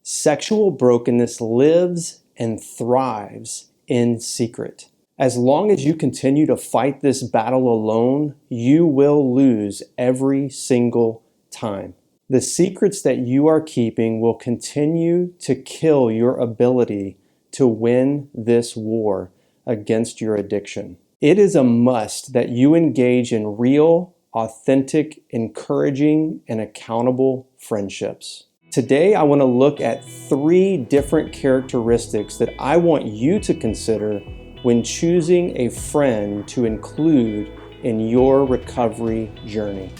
Sexual brokenness lives and thrives in secret. As long as you continue to fight this battle alone, you will lose every single time. The secrets that you are keeping will continue to kill your ability to win this war against your addiction. It is a must that you engage in real, authentic, encouraging, and accountable friendships. Today, I want to look at 3 different characteristics that I want you to consider when choosing a friend to include in your recovery journey.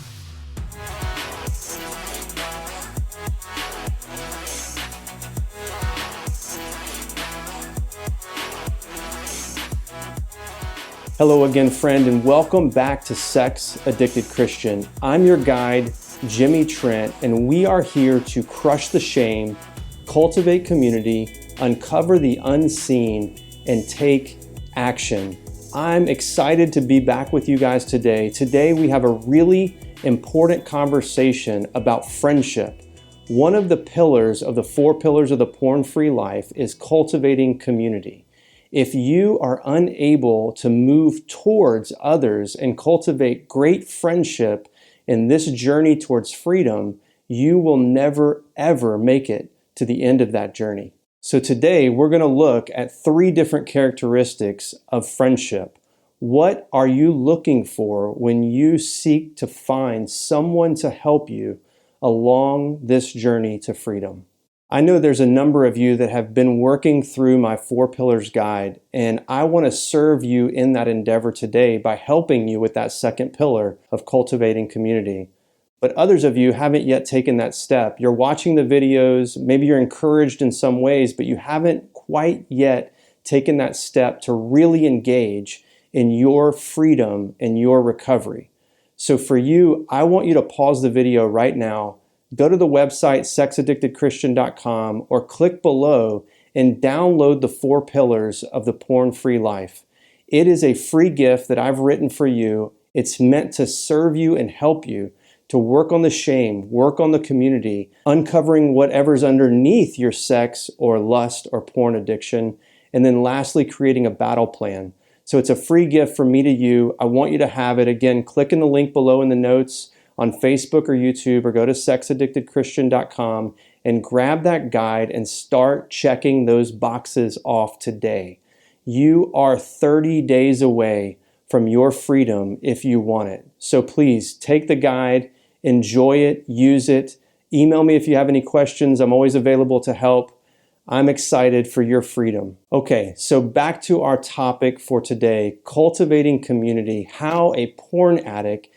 Hello again, friend, and welcome back to Sex Addicted Christian. I'm your guide, Jimmy Trent, and we are here to crush the shame, cultivate community, uncover the unseen, and take action. I'm excited to be back with you guys today. Today we have a really important conversation about friendship. One of the pillars of the 4 pillars of the porn-free life is cultivating community. If you are unable to move towards others and cultivate great friendship in this journey towards freedom, you will never, ever make it to the end of that journey. So today we're going to look at 3 different characteristics of friendship. What are you looking for when you seek to find someone to help you along this journey to freedom? I know there's a number of you that have been working through my 4 pillars guide, and I want to serve you in that endeavor today by helping you with that second pillar of cultivating community. But others of you haven't yet taken that step. You're watching the videos, maybe you're encouraged in some ways, but you haven't quite yet taken that step to really engage in your freedom and your recovery. So for you, I want you to pause the video right now. Go to the website sexaddictedchristian.com or click below and download the 4 pillars of the porn-free life. It is a free gift that I've written for you. It's meant to serve you and help you to work on the shame, work on the community, uncovering whatever's underneath your sex or lust or porn addiction, and then lastly, creating a battle plan. So it's a free gift from me to you. I want you to have it. Again, click in the link below in the notes on Facebook or YouTube, or go to sexaddictedchristian.com and grab that guide and start checking those boxes off today. You are 30 days away from your freedom if you want it. So please take the guide, enjoy it, use it. Email me if you have any questions. I'm always available to help. I'm excited for your freedom. Okay, so back to our topic for today, cultivating community, how a porn addict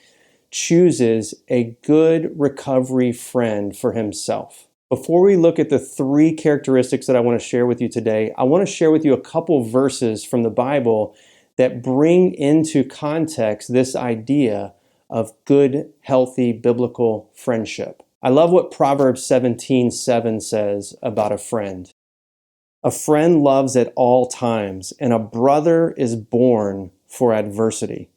chooses a good recovery friend for himself. Before we look at the 3 characteristics that I want to share with you today, I want to share with you a couple verses from the Bible that bring into context this idea of good, healthy, biblical friendship. I love what Proverbs 17:7 says about a friend. A friend loves at all times, and a brother is born for adversity.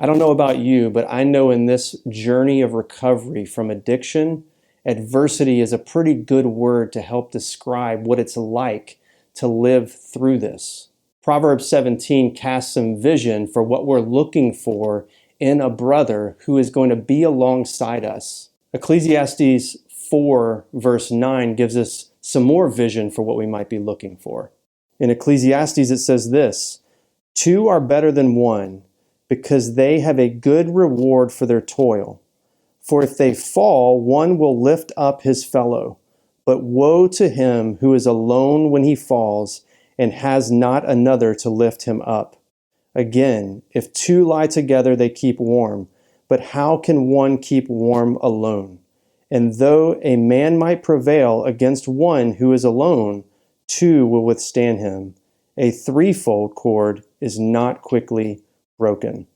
I don't know about you, but I know in this journey of recovery from addiction, adversity is a pretty good word to help describe what it's like to live through this. Proverbs 17 casts some vision for what we're looking for in a brother who is going to be alongside us. Ecclesiastes 4 verse 9 gives us some more vision for what we might be looking for. In Ecclesiastes it says this, 2 are better than 1, because they have a good reward for their toil. For if they fall, one will lift up his fellow. But woe to him who is alone when he falls and has not another to lift him up. Again, if 2 lie together, they keep warm. But how can one keep warm alone? And though a man might prevail against one who is alone, 2 will withstand him. A 3-fold cord is not quickly broken.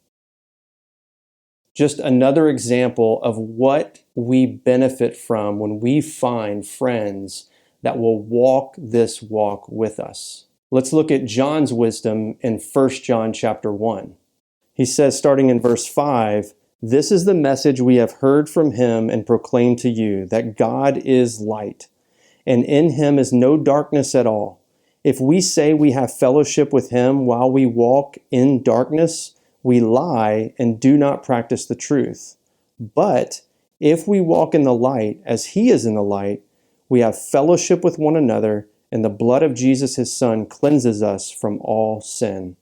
Just another example of what we benefit from when we find friends that will walk this walk with us. Let's look at John's wisdom in 1 John chapter 1. He says, starting in verse 5, "This is the message we have heard from him and proclaimed to you, that God is light, and in him is no darkness at all. If we say we have fellowship with him while we walk in darkness, we lie and do not practice the truth. But if we walk in the light as he is in the light, we have fellowship with one another, and the blood of Jesus, his son, cleanses us from all sin.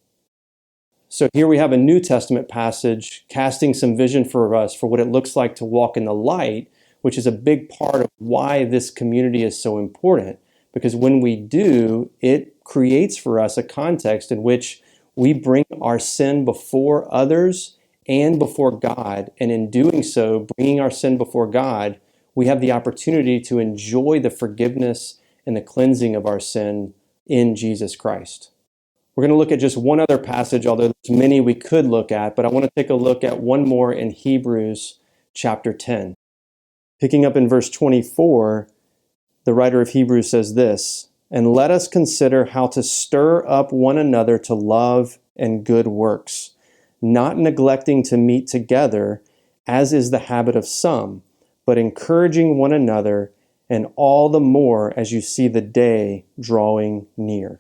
So here we have a New Testament passage casting some vision for us for what it looks like to walk in the light, which is a big part of why this community is so important. Because when we do, it creates for us a context in which we bring our sin before others and before God. And in doing so, bringing our sin before God, we have the opportunity to enjoy the forgiveness and the cleansing of our sin in Jesus Christ. We're going to look at just one other passage, although there's many we could look at, but I want to take a look at one more in Hebrews chapter 10. Picking up in verse 24, the writer of Hebrews says this, "And let us consider how to stir up one another to love and good works, not neglecting to meet together, as is the habit of some, but encouraging one another, and all the more as you see the day drawing near."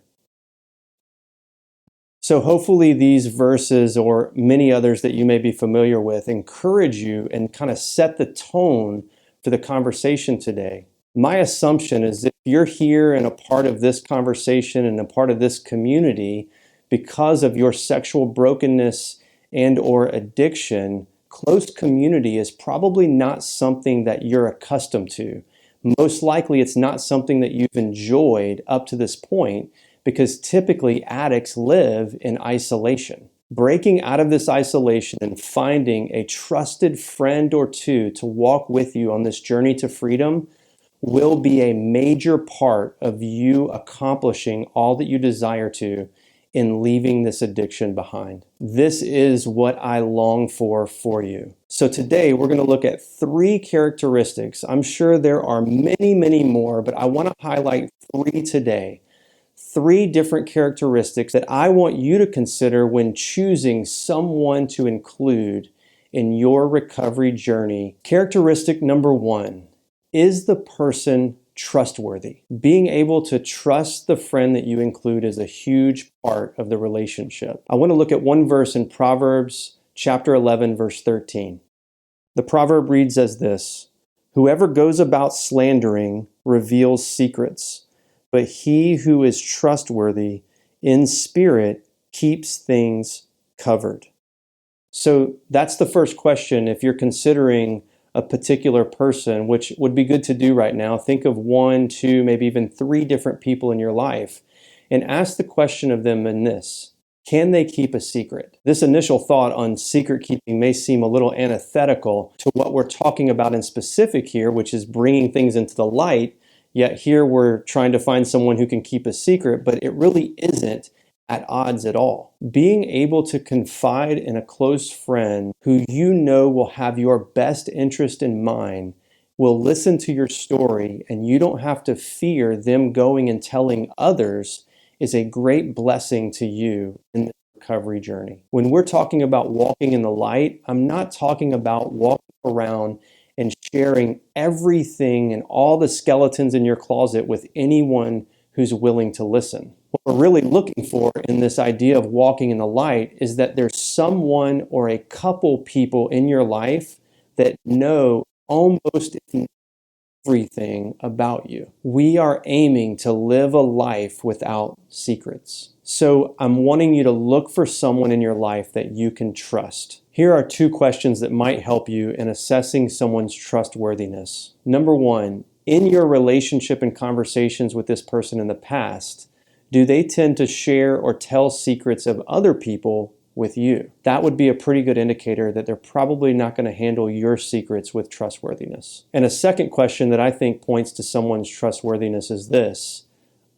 So hopefully these verses, or many others that you may be familiar with, encourage you and kind of set the tone for the conversation today. My assumption is if you're here and a part of this conversation and a part of this community because of your sexual brokenness and or addiction, close community is probably not something that you're accustomed to. Most likely it's not something that you've enjoyed up to this point, because typically addicts live in isolation. Breaking out of this isolation and finding a trusted friend or two to walk with you on this journey to freedom will be a major part of you accomplishing all that you desire to in leaving this addiction behind. This is what I long for you. So today we're going to look at 3 characteristics. I'm sure there are many, many more, but I want to highlight 3 today. 3 different characteristics that I want you to consider when choosing someone to include in your recovery journey. Characteristic number 1, is the person trustworthy? Being able to trust the friend that you include is a huge part of the relationship. I want to look at one verse in Proverbs chapter 11, verse 13. The proverb reads as this, "Whoever goes about slandering reveals secrets, but he who is trustworthy in spirit keeps things covered." So that's the first question. If you're considering a particular person, which would be good to do right now, think of 1, 2, maybe even 3 different people in your life and ask the question of them in this: can they keep a secret? This initial thought on secret keeping may seem a little antithetical to what we're talking about in specific here, which is bringing things into the light. Yet here we're trying to find someone who can keep a secret, but it really isn't at odds at all. Being able to confide in a close friend who you know will have your best interest in mind, will listen to your story, and you don't have to fear them going and telling others, is a great blessing to you in the recovery journey. When we're talking about walking in the light, I'm not talking about walking around and sharing everything and all the skeletons in your closet with anyone who's willing to listen. What we're really looking for in this idea of walking in the light is that there's someone or a couple people in your life that know almost everything about you. We are aiming to live a life without secrets. So I'm wanting you to look for someone in your life that you can trust. Here are 2 questions that might help you in assessing someone's trustworthiness. Number 1, in your relationship and conversations with this person in the past, do they tend to share or tell secrets of other people with you? That would be a pretty good indicator that they're probably not going to handle your secrets with trustworthiness. And a second question that I think points to someone's trustworthiness is this: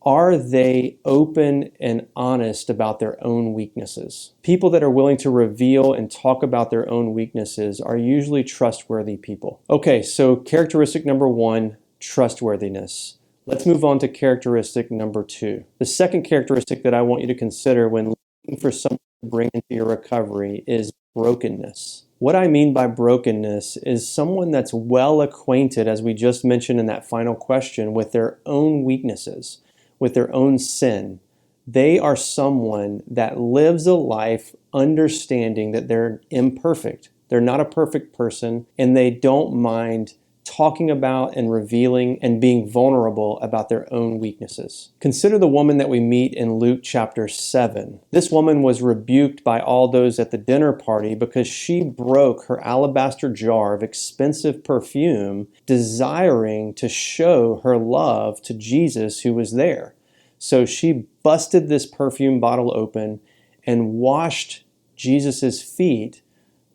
are they open and honest about their own weaknesses? People that are willing to reveal and talk about their own weaknesses are usually trustworthy people. Okay, so characteristic number 1, trustworthiness. Let's move on to characteristic number 2. The second characteristic that I want you to consider when looking for someone to bring into your recovery is brokenness. What I mean by brokenness is someone that's well acquainted, as we just mentioned in that final question, with their own weaknesses, with their own sin. They are someone that lives a life understanding that they're imperfect. They're not a perfect person, and they don't mind talking about and revealing and being vulnerable about their own weaknesses. Consider the woman that we meet in Luke chapter 7. This woman was rebuked by all those at the dinner party because she broke her alabaster jar of expensive perfume, desiring to show her love to Jesus who was there. So she busted this perfume bottle open and washed Jesus's feet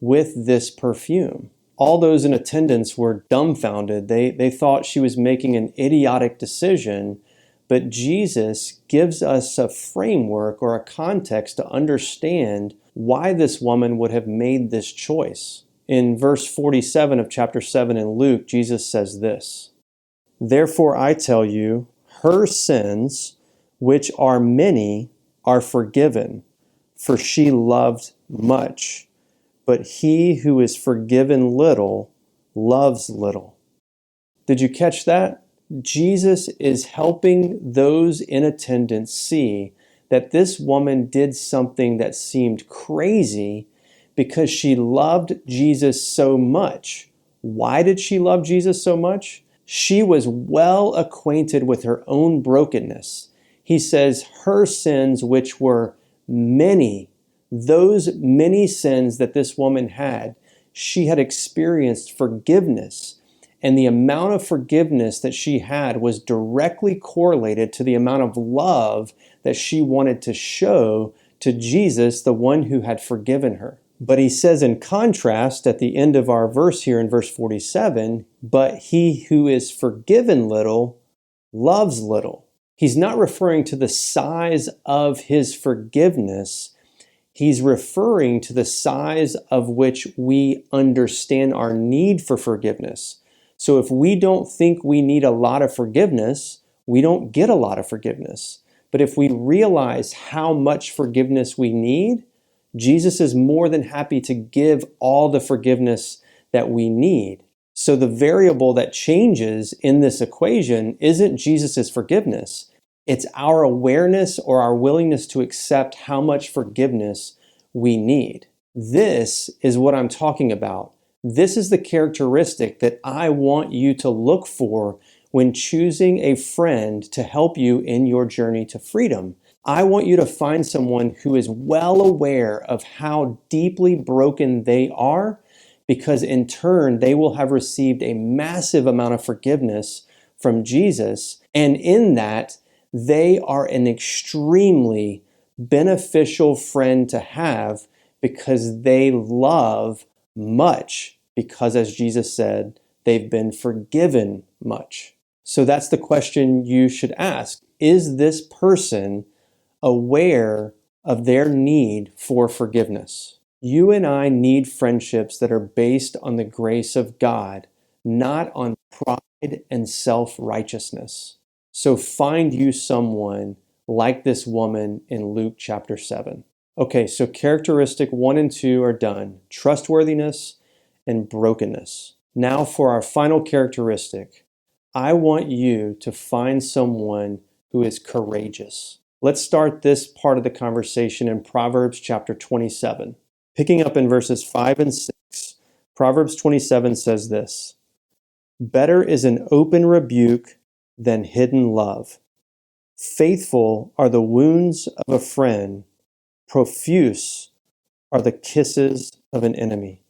with this perfume. All those in attendance were dumbfounded. They thought she was making an idiotic decision, but Jesus gives us a framework or a context to understand why this woman would have made this choice. In verse 47 of chapter 7 in Luke, Jesus says this, "Therefore I tell you, her sins, which are many, are forgiven, for she loved much. But he who is forgiven little loves little." Did you catch that? Jesus is helping those in attendance see that this woman did something that seemed crazy because she loved Jesus so much. Why did she love Jesus so much? She was well acquainted with her own brokenness. He says her sins, which were many, those many sins that this woman had, she had experienced forgiveness. And the amount of forgiveness that she had was directly correlated to the amount of love that she wanted to show to Jesus, the one who had forgiven her. But he says in contrast at the end of our verse here in verse 47, but he who is forgiven little loves little. He's not referring to the size of his forgiveness. He's referring to the size of which we understand our need for forgiveness. So if we don't think we need a lot of forgiveness, we don't get a lot of forgiveness. But if we realize how much forgiveness we need, Jesus is more than happy to give all the forgiveness that we need. So the variable that changes in this equation isn't Jesus's forgiveness. It's our awareness or our willingness to accept how much forgiveness we need. This is what I'm talking about. This is the characteristic that I want you to look for when choosing a friend to help you in your journey to freedom. I want you to find someone who is well aware of how deeply broken they are, because in turn, they will have received a massive amount of forgiveness from Jesus. And in that, they are an extremely beneficial friend to have because they love much, because as Jesus said, they've been forgiven much. So that's the question you should ask. Is this person aware of their need for forgiveness? You and I need friendships that are based on the grace of God, not on pride and self-righteousness. So find you someone like this woman in Luke chapter 7. Okay, so characteristic 1 and 2 are done. Trustworthiness and brokenness. Now for our final characteristic, I want you to find someone who is courageous. Let's start this part of the conversation in Proverbs chapter 27. Picking up in verses 5 and 6, Proverbs 27 says this, "Better is an open rebuke than hidden love. Faithful are the wounds of a friend, profuse are the kisses of an enemy."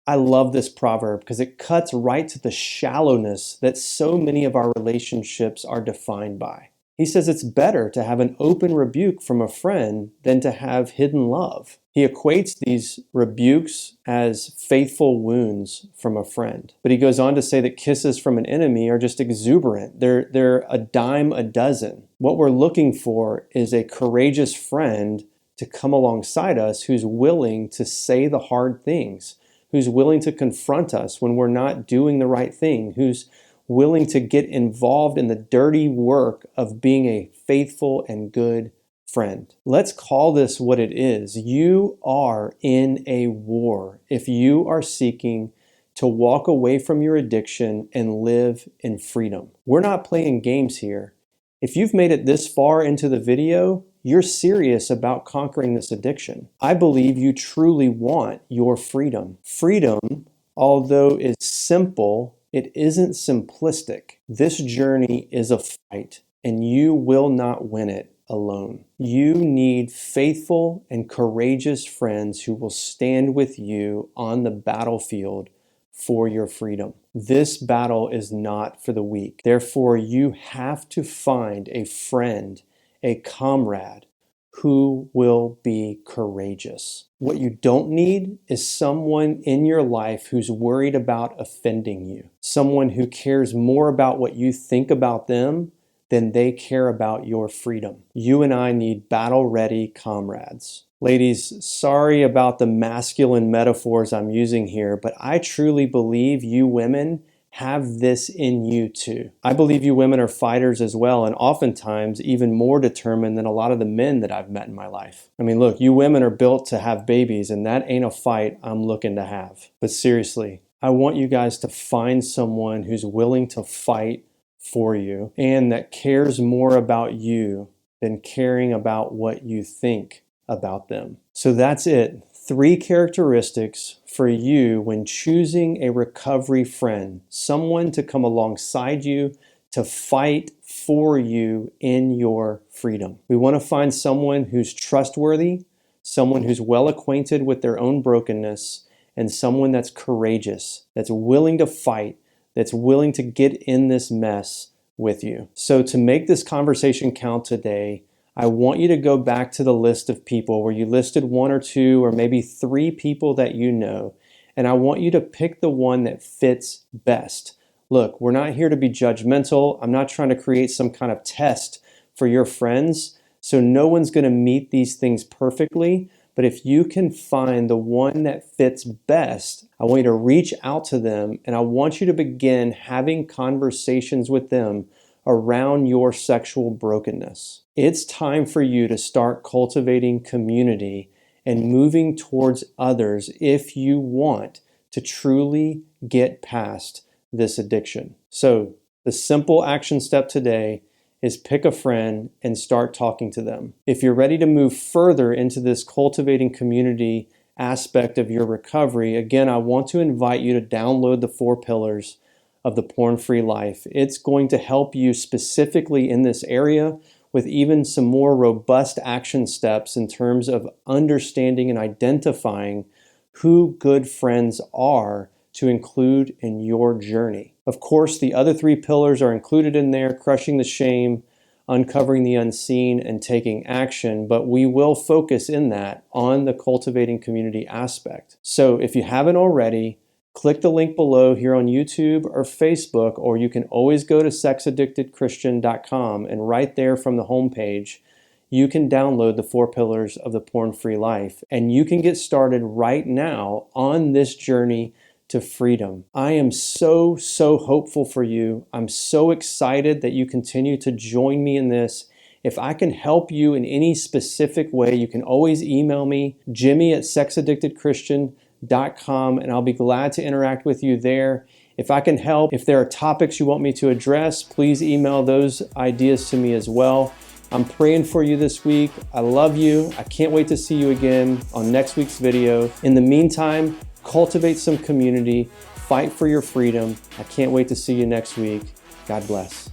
I love this proverb because it cuts right to the shallowness that so many of our relationships are defined by. He says it's better to have an open rebuke from a friend than to have hidden love. He equates these rebukes as faithful wounds from a friend. But he goes on to say that kisses from an enemy are just exuberant. They're a dime a dozen. What we're looking for is a courageous friend to come alongside us who's willing to say the hard things, who's willing to confront us when we're not doing the right thing, who's willing to get involved in the dirty work of being a faithful and good friend. Let's call this what it is. You are in a war if you are seeking to walk away from your addiction and live in freedom. We're not playing games here. If you've made it this far into the video, you're serious about conquering this addiction. I believe you truly want your freedom. Freedom, although it's simple, it isn't simplistic. This journey is a fight, and you will not win it alone. You need faithful and courageous friends who will stand with you on the battlefield for your freedom. This battle is not for the weak. Therefore, you have to find a friend, a comrade who will be courageous. What you don't need is someone in your life who's worried about offending you, someone who cares more about what you think about them than they care about your freedom. You and I need battle-ready comrades. Ladies, sorry about the masculine metaphors I'm using here, but I truly believe you women have this in you too. I believe you women are fighters as well, and oftentimes even more determined than a lot of the men that I've met in my life. I mean, look, you women are built to have babies, and that ain't a fight I'm looking to have. But seriously, I want you guys to find someone who's willing to fight for you and that cares more about you than caring about what you think about them. So that's it. 3 characteristics for you when choosing a recovery friend, someone to come alongside you to fight for you in your freedom. We want to find someone who's trustworthy, someone who's well acquainted with their own brokenness, and someone that's courageous, that's willing to fight, that's willing to get in this mess with you. So to make this conversation count today, I want you to go back to the list of people where you listed 1 or 2 or maybe 3 people that you know, and I want you to pick the one that fits best. Look, we're not here to be judgmental. I'm not trying to create some kind of test for your friends, so no one's going to meet these things perfectly. But if you can find the one that fits best, I want you to reach out to them and I want you to begin having conversations with them around your sexual brokenness. It's time for you to start cultivating community and moving towards others if you want to truly get past this addiction. So the simple action step today is pick a friend and start talking to them. If you're ready to move further into this cultivating community aspect of your recovery, again, I want to invite you to download the 4 pillars of the porn-free life. It's going to help you specifically in this area with even some more robust action steps in terms of understanding and identifying who good friends are to include in your journey. Of course, the other 3 pillars are included in there: crushing the shame, uncovering the unseen, and taking action, but we will focus in that on the cultivating community aspect. So if you haven't already, click the link below here on YouTube or Facebook, or you can always go to sexaddictedchristian.com, and right there from the homepage, you can download the 4 pillars of the porn-free life, and you can get started right now on this journey to freedom. I am so hopeful for you. I'm so excited that you continue to join me in this. If I can help you in any specific way, you can always email me, jimmy@sexaddictedchristian.com, and I'll be glad to interact with you there. If I can help, if there are topics you want me to address, please email those ideas to me as well. I'm praying for you this week. I love you. I can't wait to see you again on next week's video. In the meantime, cultivate some community, fight for your freedom. I can't wait to see you next week. God bless.